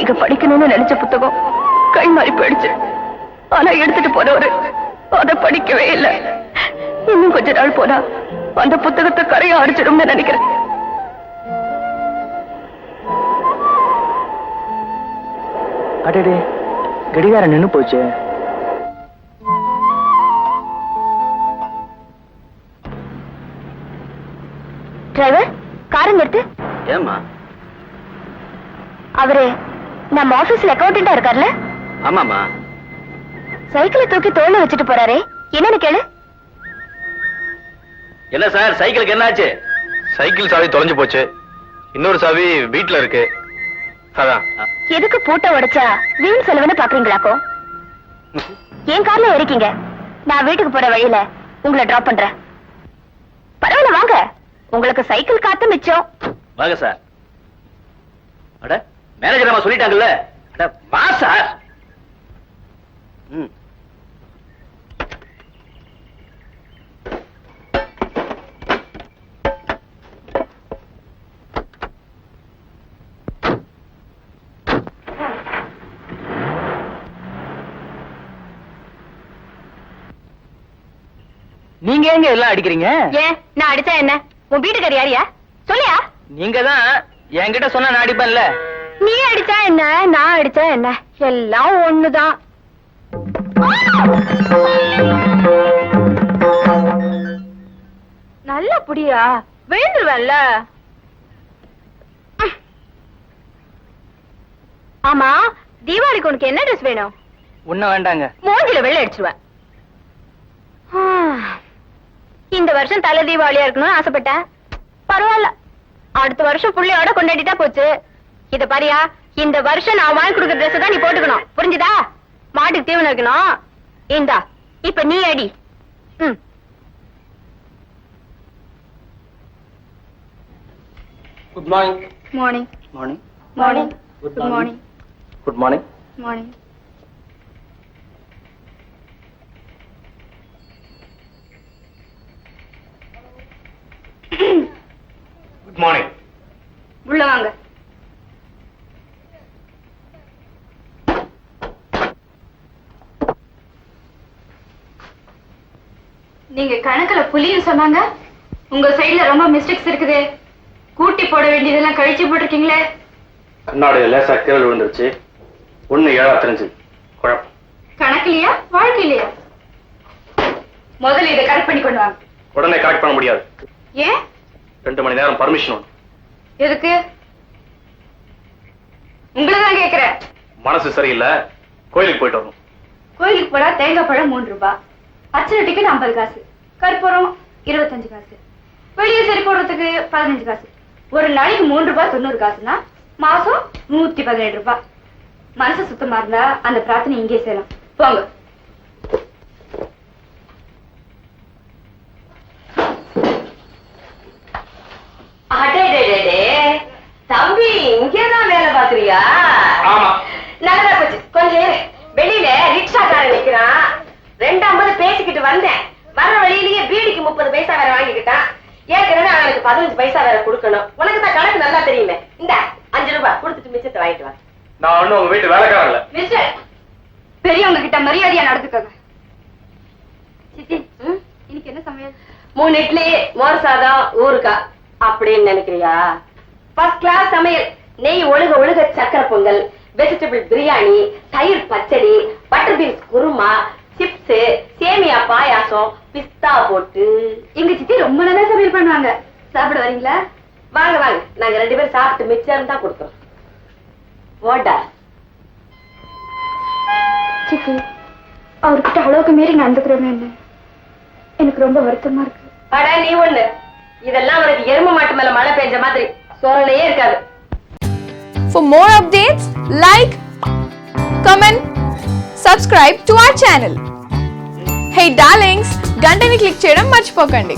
நீங்க படிக்கணும்னு நினைச்ச புத்தகம் கை மாறி போயிடுச்சு. ஆனா எடுத்துட்டு போனவரு அதை படிக்கவே இல்லை. இன்னும் கொஞ்ச நாள் போனா அந்த புத்தகத்தை கரையா அடிச்சிடும்னு நினைக்கிறேன். அடடே, கடிகாரம் நின்னு போச்சு. டிரைவர், காரை நிறுத்து. ஏமா? அவரு நம்ம ஆபீஸ்ல அக்கௌண்டன்டா இருக்கார்ல? ஆமாமா. சைக்கிளை தூக்கி தோல்ல வச்சுட்டு போறாரே, என்னன்னு கேளு. என்ன சார், சைக்கிளுக்கு என்னாச்சு? சைக்கிள் சாவி தொலைஞ்சு போச்சு, இன்னொரு சாவி வீட்டுல இருக்கு. அதான். எதுக்கு பூட்டை உடைச்சா வீண் செலவுன்னு பாக்குறீங்களாக்கோ? என் கார்ல இருக்கீங்க, நான் வீட்டுக்கு போற வழியில உங்களை டிராப் பண்றேன். பரவாயில்ல வாங்க, உங்களுக்கு சைக்கிள் காத்து மிச்சம். வாங்க சார். அட, மேனேஜர் அம்மா சொல்லிட்டாங்கல்ல. அட வா சார். நீங்க எங்க எல்லாம் அடிக்கிறீங்க? ஏன் நான் அடிச்சா என்ன? உன் வீட்டுக்காரி யாரியா சொல்லியா? நீங்க தான் என்கிட்ட சொன்னா நான் அடிப்பேன்ல. நீ அடிச்சா என்ன, நான் அடிச்சா என்ன, எல்லாம் ஒண்ணுதான். நல்ல புடியா, விழுந்துருவேன்ல. ஆமா, தீபாவளிக்கு உனக்கு என்ன ட்ரெஸ் வேணும்? ஒண்ணும் வேண்டாங்க. மூஞ்சில வெள்ளை அடிச்சிருவேன். இந்த வருஷம் தலை தீபாவளியா இருக்கணும்னு ஆசைப்பட்டேன். பரவாயில்ல, அடுத்த வருஷம் புள்ளையோட கொண்டாடிட்டா போச்சு. இத பாரியா, இந்த வருஷம் நான் வாங்கி கொடுக்குற ட்ரெஸ் தான் நீ போட்டுக்கணும், புரிஞ்சுதா? மாட்டுக்கு தீவனம் இருக்கணும். இந்தா, இப்ப நீ அடி. Good morning. Morning. Morning. Morning. Good good morning. Good morning. Morning. Good morning. உள்ள வாங்க. நீங்க கணக்குல புலின்னு சொன்னாங்க. உங்க சைடுல ரொம்ப மிஸ்டேக்ஸ் இருக்குது. கூட்டி போட வேண்டியதெல்லாம் கழிச்சு போட்டிருக்கீங்களே. கண்ணாடி லேசா கீழ் விழுந்துருச்சு. 1 தெரிஞ்சு குழப்பம். கணக்குலையா வாழ்க்கையிலையா? முதல்ல இதை கரெக்ட் பண்ணி கொண்டு வாங்க. உடனே கரெக்ட் பண்ண முடியாது. ஏன்? 2 மணி நேரம் பர்மிஷன். எதுக்கு? உங்களதான் கேக்குறேன். மனசு சரியில்லை, கோயிலுக்கு போயிட்டு வரணும். கோயிலுக்கு போனா தேங்காய் பழம் 3 ரூபாய், அச்சனை டிக்கெட் 50 காசு, கற்பூரம் 25 காசு, வெளியே சரி போடுறதுக்கு 15 காசு. ஒரு நாளைக்கு 3 ரூபாய் 90 காசுனா மாசம் 117 ரூபாய். மனசு சுத்தமா இருந்தா அந்த பிரார்த்தனை இங்கே செய்யலாம். போங்க. தம்பி, இங்கேதான் வேலை பாக்குறியா? ஆமா. நல்லதா போச்சு. கொஞ்சம் வெளியில ரிக்ஷாக்காரன் நிக்கிறான். 2.50 பேசிக்கிட்டு வந்தேன். வர வழியிலேயே பீடிக்கு 30 பைசா வேற வாங்கிக்கிட்டான். ஏற்கனவே அவனுக்கு 15 பைசா வேற கொடுக்கணும். உனக்கு தான் கணக்கு நல்லா தெரியுமே. இந்த 5 ரூபாய் கொடுத்துட்டு மிச்சத்தை வாங்கிட்டு வா. நான் ஒண்ணும் உங்க வீட்டு வேலைக்காரன் இல்ல. மிஸ்டர், பெரியவங்க கிட்ட மரியாதையா நடந்துக்கோங்க. சித்தி, இன்னைக்கு என்ன சமையல்? 3 இட்லி, மோர் சாதம், ஊறுகாய் அப்படின்னு நினைக்கிறியா? ஃபர்ஸ்ட் கிளாஸ் சமையல். நெய் ஒழுக ஒழுக சக்கரை பொங்கல், வெஜிடபிள் பிரியாணி, தயிர் பச்சடி, பட்டர் பீன்ஸ் குருமா, சிப்ஸ், சேமியா பாயாசம், பிஸ்தா போட்டு. எங்க சித்தி ரொம்ப நல்லா சமையல் பண்ணுவாங்க. சாப்பிட வரீங்களா? வாங்க வாங்க, நாங்க 2 பேரும் சாப்பிட்டு மிச்சம் தான் கொடுத்தோம். ஓடா சித்தி, அவர்கிட்ட அளவுக்கு மீறி நடந்துக்கிறோமே என்ன, எனக்கு ரொம்ப வருத்தமா இருக்கு. அட நீ ஒண்ணு, இதெல்லாம் அவருக்கு எரும மாட்டு மேல மழை பெஞ்ச மாதிரி சோரணையே இருக்காது. For more updates, like, comment, subscribe to our channel. Hey darlings, గంటని click చేయడం మర్చిపోకండి.